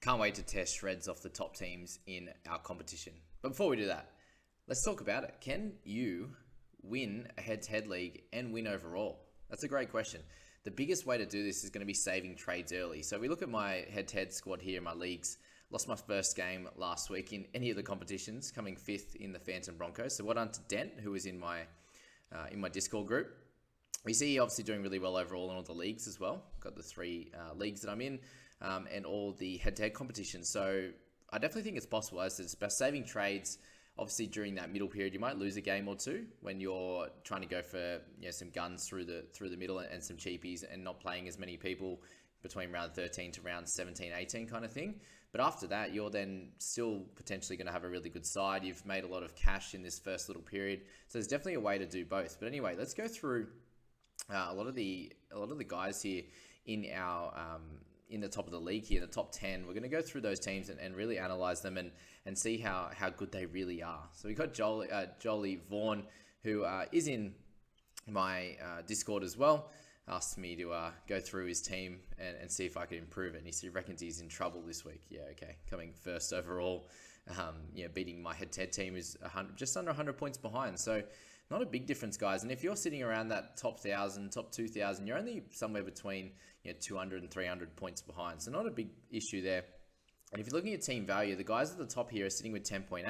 Can't wait to test shreds off the top teams in our competition. But before we do that, let's talk about it. Can you win a head-to-head league and win overall? That's a great question. The biggest way to do this is going to be saving trades early. So we look at my head-to-head squad here in my leagues. Lost my first game last week in any of the competitions, coming fifth in the Phantom Broncos. So well done to Dent, who was in my Discord group. We see he obviously doing really well overall in all the leagues as well. Got the three leagues that I'm in, and all the head-to-head competitions. So I definitely think it's possible. As it's about saving trades. Obviously, during that middle period, you might lose a game or two when you're trying to go for some guns through the middle and some cheapies and not playing as many people between round 13 to round 17, 18 kind of thing. But after that, you're then still potentially going to have a really good side. You've made a lot of cash in this first little period. So there's definitely a way to do both. But anyway, let's go through a lot of the guys here in our in the top of the league here, the top 10. We're going to go through those teams and really analyze them and see how good they really are. So we've got Jolie Vaughan, who is in my Discord as well. Asked me to go through his team and see if I could improve it. And he reckons he's in trouble this week. Yeah, okay. Coming first overall. Beating my head-to-head team is just under 100 points behind. So not a big difference, guys. And if you're sitting around that top 1,000, top 2,000, you're only somewhere between 200 and 300 points behind. So not a big issue there. And if you're looking at team value, the guys at the top here are sitting with 10.8,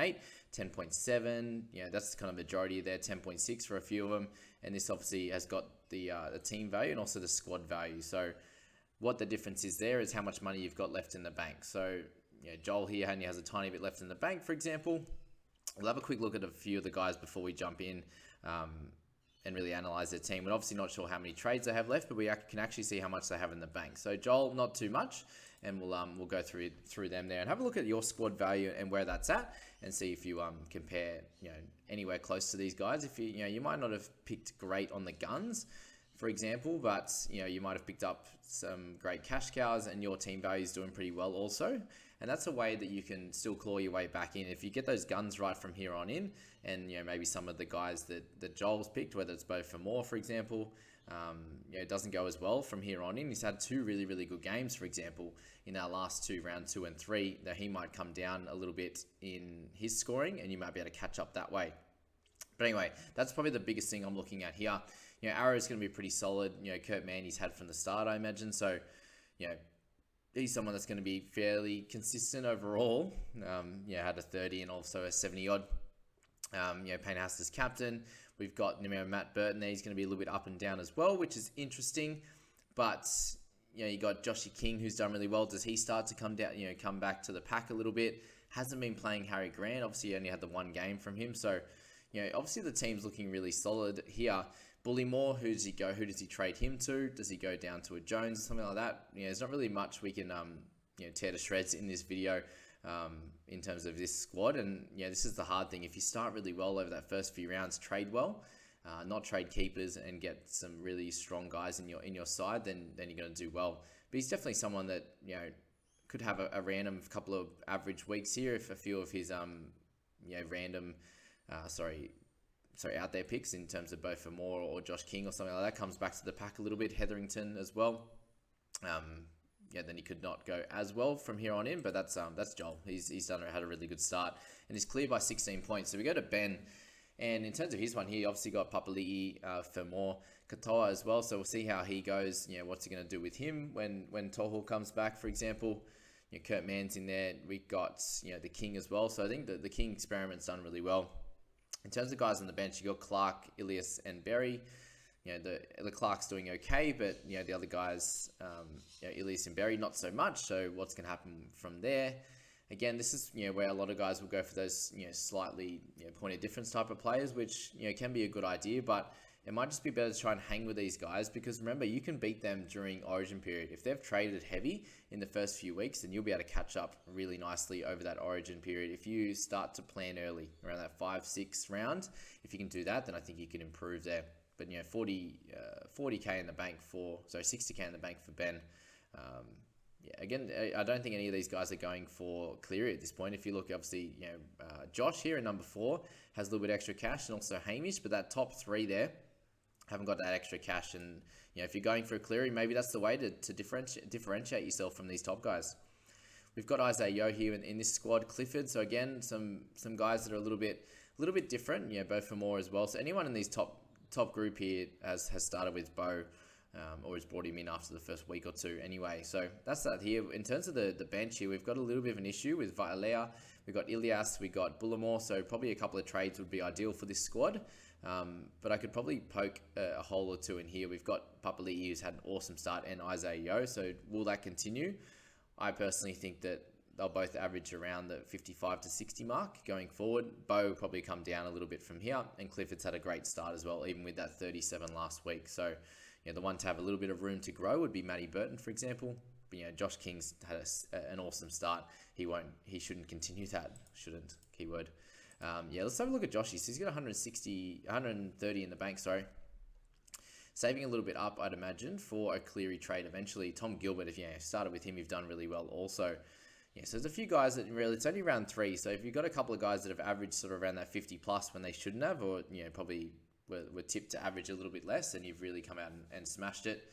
10.7. That's the kind of majority there, 10.6 for a few of them. And this obviously has got the team value and also the squad value. So what the difference is there is how much money you've got left in the bank. So Joel here only has a tiny bit left in the bank, for example. We'll have a quick look at a few of the guys before we jump in and really analyze their team. We're obviously not sure how many trades they have left, but we can actually see how much they have in the bank. So Joel, not too much, and we'll go through them there and have a look at your squad value and where that's at, and see if you compare anywhere close to these guys. If you might not have picked great on the guns, for example, but you might have picked up some great cash cows and your team value is doing pretty well also. And that's a way that you can still claw your way back in. If you get those guns right from here on in, and maybe some of the guys that Joel's picked, whether it's Beau Fermor, for example, it doesn't go as well from here on in. He's had two really, really good games, for example, in our last two, round 2 and 3, that he might come down a little bit in his scoring, and you might be able to catch up that way. But anyway, that's probably the biggest thing I'm looking at here. Arrow's going to be pretty solid. Kurt Mandy's had from the start, I imagine. So, he's someone that's going to be fairly consistent overall. Had a 30 and also a 70 odd. Payne Haas captain. We've got Matt Burton there. He's going to be a little bit up and down as well, which is interesting. But you got Joshy King, who's done really well. Does he start to come down? Come back to the pack a little bit? Hasn't been playing Harry Grant. Obviously, he only had the one game from him. So, obviously the team's looking really solid here. Bullymore, who does he go? Who does he trade him to? Does he go down to a Jones or something like that? There's not really much we can tear to shreds in this video in terms of this squad. And this is the hard thing. If you start really well over that first few rounds, trade well, not trade keepers, and get some really strong guys in your side, then you're going to do well. But he's definitely someone that could have a random couple of average weeks here if a few of his random out there picks in terms of Beau Fermor or Josh King or something like that comes back to the pack a little bit. Hetherington as well. Then he could not go as well from here on in, but that's Joel. He's had a really good start and he's cleared by 16 points. So we go to Ben, and in terms of his one, he obviously got Papali'i, Fermor, Katoa as well. So we'll see how he goes. What's he going to do with him when Tohu comes back, for example. Kurt Mann's in there. We got the King as well. So I think the King experiment's done really well. In terms of guys on the bench, you got Clark, Ilias, and Berry. The Clark's doing okay, but the other guys, Ilias and Berry, not so much. So what's going to happen from there? Again, this is where a lot of guys will go for those slightly point of difference type of players, which can be a good idea, but it might just be better to try and hang with these guys because remember, you can beat them during Origin period. If they've traded heavy in the first few weeks, then you'll be able to catch up really nicely over that Origin period. If you start to plan early, around that 5-6 round, if you can do that, then I think you can improve there. But 40k in the bank 60k in the bank for Ben. Again, I don't think any of these guys are going for Cleary at this point. If you look, obviously, Josh here in number 4 has a little bit extra cash, and also Hamish, but that top 3 there haven't got that extra cash. And if you're going for a Cleary, maybe that's the way to differentiate yourself from these top guys. We've got Isaiah Yeo here in this squad. Clifford. So again, some guys that are a little bit different. Both for more as well. So anyone in these top group here has started with Bo, or has brought him in after the first week or two anyway. So that's that here. In terms of the bench here, we've got a little bit of an issue with Vitalea. We've got Ilias, we got Bullimore, so probably a couple of trades would be ideal for this squad. But I could probably poke a hole or two in here. We've got Papali'i, who's had an awesome start, and Isaiah Yeo, so will that continue? I personally think that they'll both average around the 55 to 60 mark going forward. Bo will probably come down a little bit from here, and Clifford's had a great start as well, even with that 37 last week. So, the one to have a little bit of room to grow would be Matty Burton, for example. But, Josh King's had an awesome start. He shouldn't continue that. Shouldn't, keyword. Let's have a look at Joshy. So he's got 130 in the bank, sorry. Saving a little bit up, I'd imagine, for a Cleary trade eventually. Tom Gilbert, if you started with him, you've done really well also. So there's a few guys that really, it's only round 3. So if you've got a couple of guys that have averaged sort of around that 50 plus when they shouldn't have, or, probably were tipped to average a little bit less, and you've really come out and smashed it.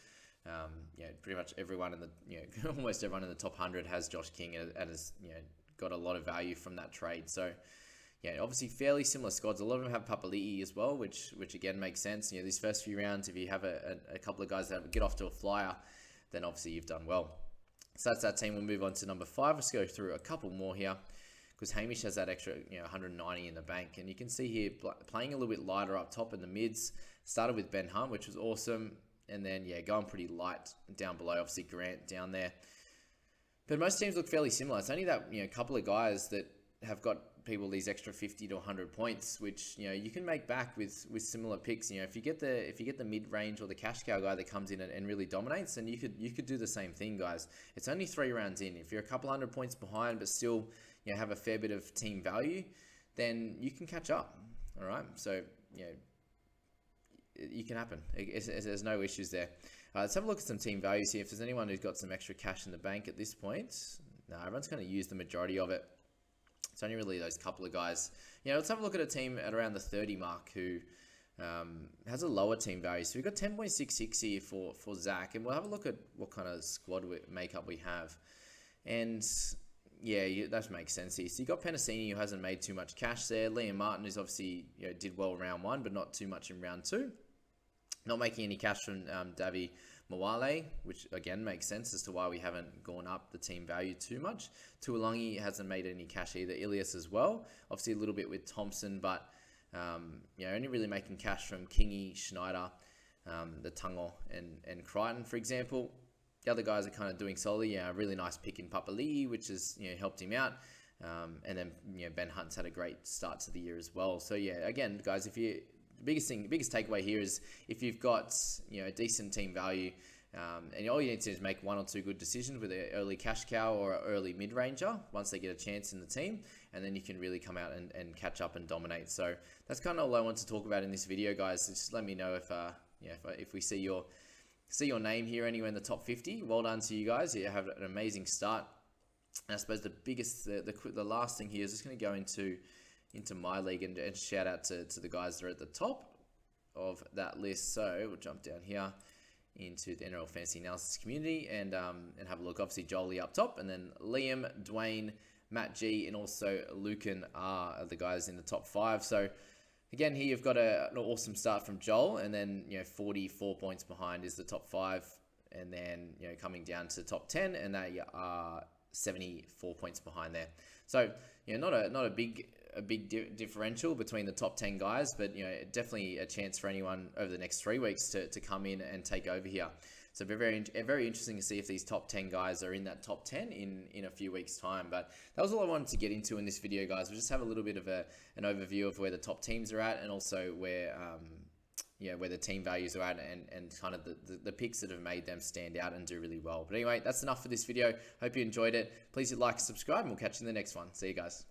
Pretty much everyone in the, almost everyone in the top 100 has Josh King and has, got a lot of value from that trade. So, obviously fairly similar squads. A lot of them have Papali'i as well, which again makes sense. These first few rounds, if you have a couple of guys that get off to a flyer, then obviously you've done well. So that's that team. We'll move on to number 5. Let's go through a couple more here, because Hamish has that extra 190 in the bank. And you can see here, playing a little bit lighter up top in the mids. Started with Ben Hunt, which was awesome. And then, going pretty light down below. Obviously, Grant down there. But most teams look fairly similar. It's only that, couple of guys that have got people these extra 50 to 100 points, which, you can make back with similar picks. If you get the mid-range or the cash cow guy that comes in and really dominates, then you could do the same thing, guys. It's only 3 rounds in. If you're a couple hundred points behind, but still, have a fair bit of team value, then you can catch up. All right. So, it can happen. There's no issues there. Let's have a look at some team values here. If there's anyone who's got some extra cash in the bank at this point, no, everyone's going to use the majority of it. It's only really those couple of guys. Let's have a look at a team at around the 30 mark who has a lower team value. So we've got 10.66 here for Zach, and we'll have a look at what kind of squad makeup we have. And that makes sense here. So you got Penasini, who hasn't made too much cash there. Liam Martin, who's obviously did well round 1, but not too much in round 2. Not making any cash from Davi Mawale, which again makes sense as to why we haven't gone up the team value too much. Tuolangi hasn't made any cash either. Ilias as well. Obviously a little bit with Thompson, but only really making cash from Kingy, Schneider, the Tungo, and Crichton, for example. The other guys are kind of doing solidly. A really nice pick in Papali'i, which has helped him out. And then Ben Hunt's had a great start to the year as well. So again, guys, the biggest takeaway here is if you've got a decent team value, and all you need to do is make 1 or 2 good decisions with an early cash cow or an early mid ranger once they get a chance in the team, and then you can really come out and catch up and dominate. So that's kind of all I want to talk about in this video, guys. Just let me know if we see your name here anywhere in the top 50. Well done to you guys. You have an amazing start. And I suppose the last thing here is just going to go into my league and shout out to the guys that are at the top of that list. So we'll jump down here into the NRL Fantasy Analysis community and have a look. Obviously, Jolie up top, and then Liam, Dwayne, Matt G, and also Lucan are the guys in the top 5. So again, here you've got an awesome start from Joel, and then 44 points behind is the top 5, and then coming down to the top 10, and they are 74 points behind there. So not a big differential between the top 10 guys, but definitely a chance for anyone over the next 3 weeks to come in and take over here. So it'll be very interesting to see if these top 10 guys are in that top 10 in a few weeks' time. But that was all I wanted to get into in this video, guys. We'll just have a little bit of an overview of where the top teams are at, and also where the team values are at, and kind of the picks that have made them stand out and do really well. But anyway, that's enough for this video. Hope you enjoyed it. Please hit like and subscribe, and we'll catch you in the next one. See you guys.